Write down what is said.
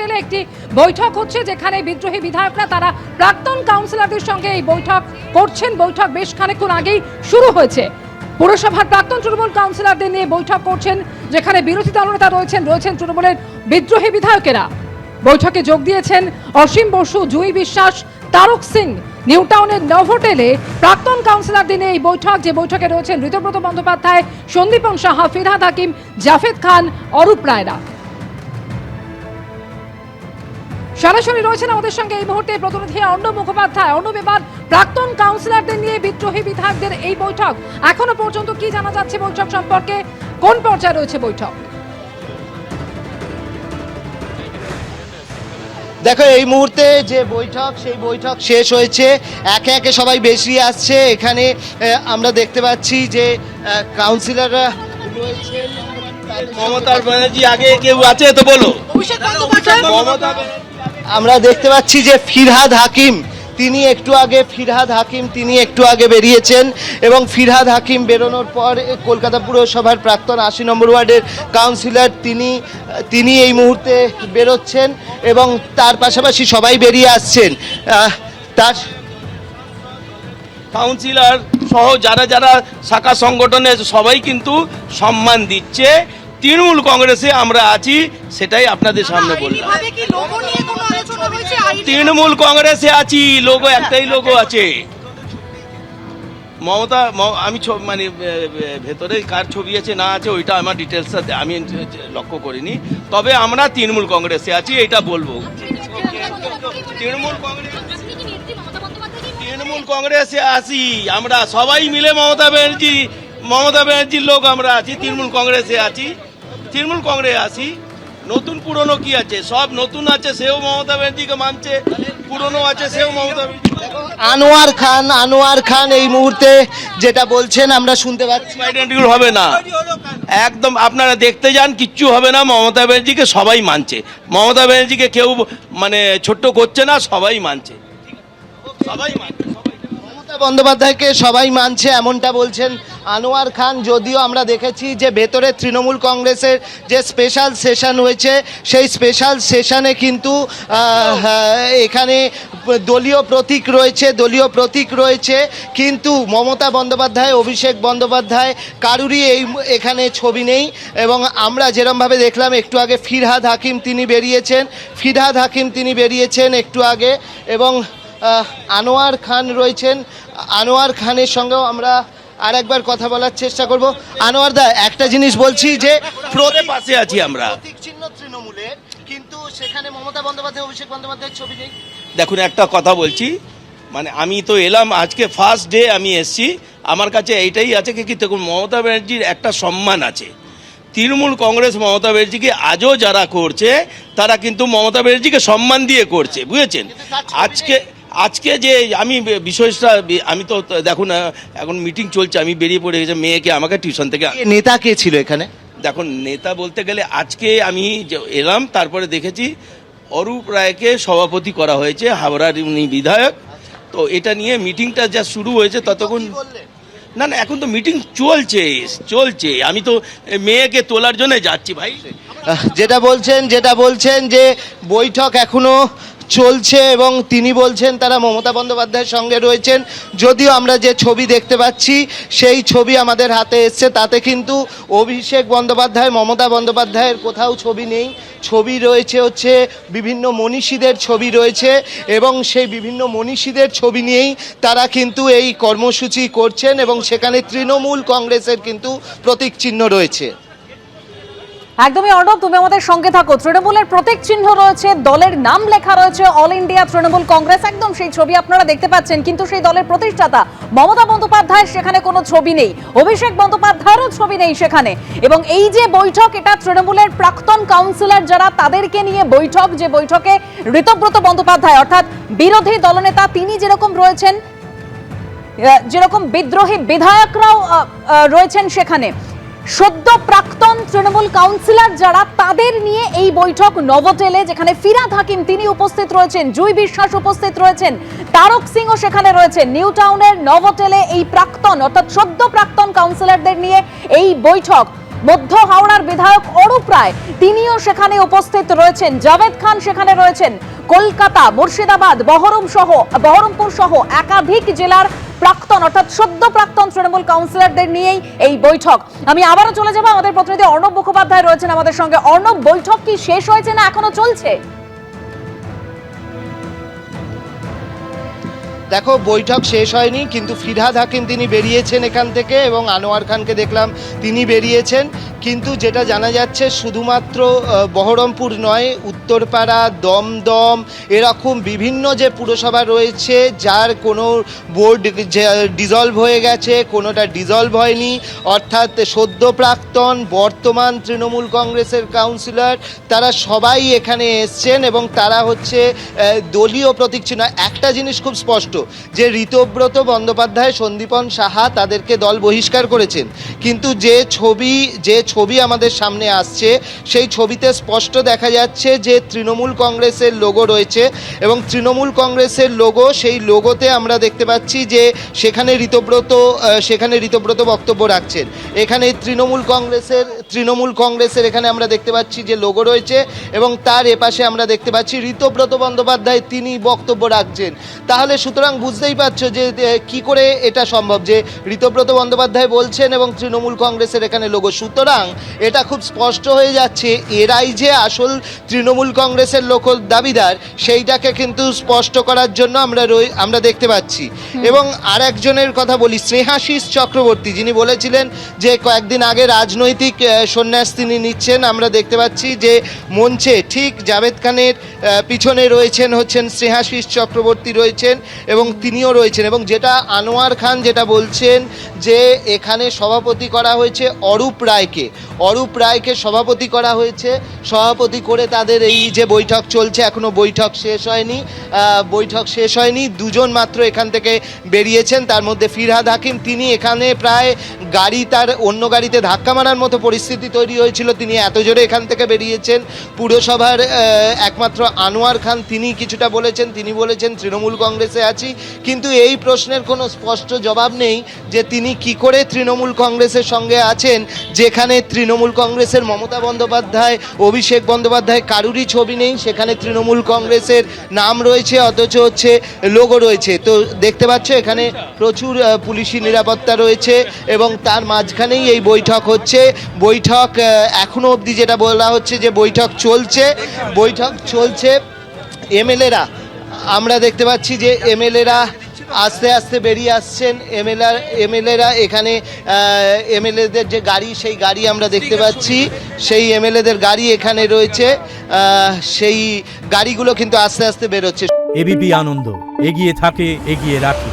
নভোটেলে একটি বৈঠক হচ্ছে, যেখানে বিদ্রোহী বিধায়করা তারা প্রাক্তন কাউন্সিলরদের সঙ্গে এই বৈঠক করছেন। বৈঠক বেশ খানিকক্ষণ আগেই শুরু হয়েছে। পুরসভার প্রাক্তন তৃণমূল কাউন্সিলরদের নিয়ে বৈঠক করছেন, যেখানে বিরোধী দলনেতা রয়েছেন তৃণমূলের বিদ্রোহী বিধায়কেরা। বৈঠকে যোগ দিয়েছেন অসীম বসু, জুই বিশ্বাস, তারক সিং। নিউ টাউনের নভোটেলে প্রাক্তন কাউন্সিলরদের নিয়ে এই বৈঠক, যে বৈঠকে রয়েছেন ঋতব্রত বন্দ্যোপাধ্যায়, সন্দীপন সাহা, ফিরহাদ হাকিম, জাভেদ খান, অরূপ রায়রা। সরাসরি রয়েছেন আমাদের সঙ্গে এই মুহূর্তে প্রতিনিধি অর্ণব মুখোপাধ্যায়। অর্ণব, এবার প্রাক্তন কাউন্সিলরদের নিয়ে বিদ্রোহী বিধায়কদের এই বৈঠক, এখনো পর্যন্ত কি জানা যাচ্ছে বৈঠক সম্পর্কে? কোন পর্যায়ে রয়েছে বৈঠক? দেখো, এই মুহূর্তে যে বৈঠক, সেই বৈঠক শেষ হয়েছে। একে একে সবাই বেশি আসছে। এখানে আমরা দেখতে পাচ্ছি যে কাউন্সিলররা রয়েছেন। মমতা ব্যানার্জি আগে কেউ আছে তো বলো। আমরা দেখতে পাচ্ছি যে ফিরহাদ হাকিম তিনি একটু আগে বেরিয়েছেন, এবং ফিরহাদ হাকিম বেরোনোর পর কলকাতা পুরসভার প্রাক্তন ৮০ নম্বর ওয়ার্ডের কাউন্সিলর তিনি এই মুহূর্তে বেরোচ্ছেন, এবং তার পাশাপাশি সবাই বেরিয়ে আসছেন। তার কাউন্সিলর সহ যারা যারা শাখা সংগঠনে সবাই কিন্তু সম্মান দিচ্ছে। তৃণমূল কংগ্রেসে আমরা আছি, সেটাই আপনাদের সামনে বললাম। তৃণমূল কংগ্রেসে আছি, লোগো একটাই লোগো আছে মমতা। আমি মানে ভেতরে কার ছবি আছে না আছে ওইটা আমার ডিটেলসটা আমি লক্ষ্য করিনি, তবে আমরা তৃণমূল কংগ্রেসে আছি এটা বলবো। তৃণমূল কংগ্রেসে আছি আমরা সবাই মিলে, মমতা ব্যানার্জির লোক আমরা আছি, তৃণমূল কংগ্রেসে আছি, তৃণমূল কংগ্রেসে আছি। নতুন পুরনো কি আছে? সব নতুন আছে, সেও মমতা ব্যানার্জিকে মানছে, পুরনো আছে সেও মমতা। আনোয়ার খান এই মুহূর্তে যেটা বলছেন আমরা শুনতে পাচ্ছি। আইডেন্টিটি হবে না, একদম আপনারা দেখতে যান, কিচ্ছু হবে না। মমতা ব্যানার্জিকে সবাই মানছে, মমতা ব্যানার্জিকে কেউ মানে ছোট্ট করছে না, সবাই মানছে, সবাই মানছে। মমতা বন্দ্যোপাধ্যায়কে সবাই মানছে, এমনটা বলছেন আনোয়ার খান। যদিও আমরা দেখেছি যে ভেতরে তৃণমূল কংগ্রেসের যে স্পেশাল সেশন হয়েছে, সেই স্পেশাল সেশনে কিন্তু এখানে দলীয় প্রতীক রয়েছে, কিন্তু মমতা বন্দ্যোপাধ্যায়, অভিষেক বন্দ্যোপাধ্যায় কারুরই এখানে ছবি নেই। এবং আমরা যেরমভাবে দেখলাম একটু আগে, ফিরহাদ হাকিম তিনি বেরিয়েছেন একটু আগে, এবং আনোয়ার খান রয়েছেন। আনোয়ার খানের সঙ্গেও আমরা আর একবার কথা বলার চেষ্টা করব। আনোয়ার দা, একটা জিনিস বলছি যে পাশে আছি আমরা, প্রতীক চিহ্ন তৃণমূলের, কিন্তু সেখানে মমতা বন্দ্যোপাধ্যায়, অভিষেক বন্দ্যোপাধ্যায়ের ছবি নেই। দেখুন, একটা কথা বলছি, মানে আমি তো এলাম আজকে ফার্স্ট ডে, আমি এসছি, আমার কাছে এইটাই আছে কি দেখুন, মমতা ব্যানার্জির একটা সম্মান আছে। তৃণমূল কংগ্রেস মমতা ব্যানার্জিকে আজও যারা করছে, তারা কিন্তু মমতা ব্যানার্জিকে সম্মান দিয়ে করছে, বুঝেছেন? আজকে যে আমি বিষয়টা, আমি তো দেখুন এখন মিটিং চলছে, আমি বেরিয়ে পড়ে গেছি, মেয়েকে আমাকে টিউশন থেকে। নেতা কে ছিল এখানে? দেখুন, নেতা বলতে গেলে আজকে আমি এলাম, তারপরে দেখেছি অরূপ রায়কে সভাপতি করা হয়েছে, হাওড়ার উনি বিধায়ক। তো এটা নিয়ে মিটিংটা যা শুরু হয়েছে ততক্ষণ না, এখন তো মিটিং চলছে। আমি তো মেয়েকে তোলার জন্য যাচ্ছি ভাই। যেটা বলছেন যে বৈঠক এখনো চলছে, এবং তিনি বলছেন তারা মমতা বন্দ্যোপাধ্যায়ের সঙ্গে রয়েছেন। যদিও আমরা যে ছবি দেখতে পাচ্ছি, সেই ছবি আমাদের হাতে এসছে, তাতে কিন্তু অভিষেক বন্দ্যোপাধ্যায়, মমতা বন্দ্যোপাধ্যায়ের কোথাও ছবি নেই। ছবি রয়েছে হচ্ছে বিভিন্ন মনীষীদের ছবি রয়েছে, এবং সেই বিভিন্ন মনীষীদের ছবি নিয়েই তারা কিন্তু এই কর্মসূচি করছেন, এবং সেখানে তৃণমূল কংগ্রেসের কিন্তু প্রতীক চিহ্ন রয়েছে। একদমই অর্ণব, তুমি আমাদের সঙ্গে থাকো। তৃণমূলের প্রতীক চিহ্ন রয়েছে, দলের নাম লেখা রয়েছে অল ইন্ডিয়া তৃণমূল কংগ্রেস, একদম সেই ছবি আপনারা দেখতে পাচ্ছেন, কিন্তু সেই দলের প্রতিষ্ঠাতা মমতা বন্দ্যোপাধ্যায়ের সেখানে কোনো ছবি নেই, অভিষেক বন্দ্যোপাধ্যায়েরও ছবি নেই সেখানে। এবং এই যে বৈঠক, এটা তৃণমূলের প্রাক্তন কাউন্সিলর যারা, তাদেরকে নিয়ে বৈঠক, যে বৈঠকে ঋতব্রত বন্দ্যোপাধ্যায় অর্থাৎ বিরোধী দলনেতা তিনি যেরকম রয়েছেন, যেরকম বিদ্রোহী বিধায়করাও রয়েছেন সেখানে, সদ্য প্রাক্তন তৃণমূল কাউন্সিলর যারা, তাদের নিয়ে এই বৈঠক নভোটেলে, যেখানে ফিরহাদ হাকিম তিনি উপস্থিত রয়েছেন, জুই বিশ্বাস উপস্থিত রয়েছেন, তারক সিংও সেখানে রয়েছেন। নিউ টাউনের নভোটেলে এই প্রাক্তন অর্থাৎ সদ্য প্রাক্তন কাউন্সিলরদের নিয়ে এই বৈঠক। মধ্য হাওড়ার বিধায়ক অরূপ রায়, তিনিও সেখানে উপস্থিত রয়েছেন। জাভেদ খান সেখানে রয়েছেন। কলকাতা, মুর্শিদাবাদ, বহরমপুর সহ একাধিক জেলার প্রাক্তন অর্থাৎ সদ্য প্রাক্তন তৃণমূল কাউন্সিলরদের নিয়েই এই বৈঠক। আমি আবারও চলে যাব, আমাদের প্রতিনিধি অর্ণব মুখোপাধ্যায় রয়েছেন আমাদের সঙ্গে। অর্ণব, বৈঠক কি শেষ হয়েছে না এখনো চলছে? দেখো, বৈঠক শেষ হয়নি, কিন্তু ফিরহাদ হাকিম তিনি বেরিয়েছেন এখান থেকে এবং আনোয়ার খানকে দেখলাম তিনি বেরিয়েছেন। কিন্তু যেটা জানা যাচ্ছে শুধুমাত্র বহরমপুর নয়, উত্তরপাড়া, দমদম, এরকম বিভিন্ন যে পুরসভা রয়েছে যার কোনো বোর্ড ডিজলভ হয়ে গেছে, কোনোটা ডিজলভ হয়নি, অর্থাৎ সদ্য প্রাক্তন বর্তমান তৃণমূল কংগ্রেসের কাউন্সিলর তারা সবাই এখানে এসছেন এবং তারা হচ্ছে দলীয় প্রতীক চিহ্ন। একটা জিনিস খুব স্পষ্ট যে ঋতব্রত বন্দ্যোপাধ্যায়, সন্দীপন সাহা তাদেরকে দল বহিষ্কার করেছেন, কিন্তু যে ছবি আমাদের সামনে আসছে সেই ছবিতে স্পষ্ট দেখা যাচ্ছে যে তৃণমূল কংগ্রেসের লোগো রয়েছে এবং তৃণমূল কংগ্রেসের লোগো, সেই লোগোতে আমরা দেখতে পাচ্ছি যে সেখানে ঋতব্রত বক্তব্য রাখছেন। এখানে তৃণমূল কংগ্রেসের এখানে আমরা দেখতে পাচ্ছি যে লোগো রয়েছে এবং তার এপাশে আমরা দেখতে পাচ্ছি ঋতব্রত বন্দ্যোপাধ্যায় তিনি বক্তব্য রাখছেন। তাহলে সুতরাং বুঝতেই পারছো যে কি করে এটা সম্ভব যে ঋতব্রত বন্দ্যোপাধ্যায় বলছেন এবং তৃণমূল কংগ্রেসের এখানে লোগো। সুতরাং এটা খুব স্পষ্ট হয়ে যাচ্ছে এরাই যে আসল তৃণমূল কংগ্রেসের লোক দাবিদার, সেইটাকে কিন্তু স্পষ্ট করার জন্য আমরা দেখতে পাচ্ছি। এবং আর একজনের কথা বলি, স্নেহাশিস চক্রবর্তী, যিনি বলেছিলেন যে কয়েকদিন আগে রাজনৈতিক সন্ন্যাস তিনি নিচ্ছেন। আমরা দেখতে পাচ্ছি যে মঞ্চে ঠিক জাভেদ খানের পিছনে হচ্ছেন স্নেহাশিস চক্রবর্তী রয়েছেন এবং তিনিও রয়েছেন। এবং যেটা আনোয়ার খান যেটা বলছেন যে এখানে সভাপতি করা হয়েছে অরূপ রায়কে সভাপতি করা হয়েছে। সভাপতি করে তাদের এই যে বৈঠক চলছে, এখনো বৈঠক শেষ হয়নি। দুজন মাত্র এখান থেকে বেরিয়েছেন, তার মধ্যে ফিরহাদ হাকিম, তিনি এখানে প্রায় তার অন্য গাড়িতে ধাক্কা মারার মতো পরিস্থিতি তৈরি হয়েছিল, তিনি এত জোরে এখান থেকে বেরিয়েছেন। পুরসভার একমাত্র আনোয়ার খান তিনি কিছুটা বলেছেন, তিনি বলেছেন তৃণমূল কংগ্রেসে আছি, কিন্তু এই প্রশ্নের কোনো স্পষ্ট জবাব নেই যে তিনি কি করে তৃণমূল কংগ্রেসের সঙ্গে আছেন, যেখানে তৃণমূল কংগ্রেসের মমতা বন্দ্যোপাধ্যায়, অভিষেক বন্দ্যোপাধ্যায় কারুরই ছবি নেই, সেখানে তৃণমূল কংগ্রেসের নাম রয়েছে অথচ হচ্ছে লোগো রয়েছে। তো দেখতে পাচ্ছ এখানে প্রচুর পুলিশি নিরাপত্তা রয়েছে এবং তার মাঝখানেই এই বৈঠক হচ্ছে। বৈঠক এখনো অবধি যেটা বলা হচ্ছে যে বৈঠক চলছে। এমএলএরা, আমরা দেখতে পাচ্ছি যে এমএলএরা আস্তে আস্তে বেরিয়ে আসছেন। এমএলএরা এখানে এমএলএদের যে গাড়ি, সেই গাড়ি আমরা দেখতে পাচ্ছি, সেই এমএলএদের গাড়ি এখানে রয়েছে, সেই গাড়িগুলো কিন্তু আস্তে আস্তে বেরোচ্ছে। এবিপি আনন্দ, এগিয়ে থাকে, এগিয়ে রাখে।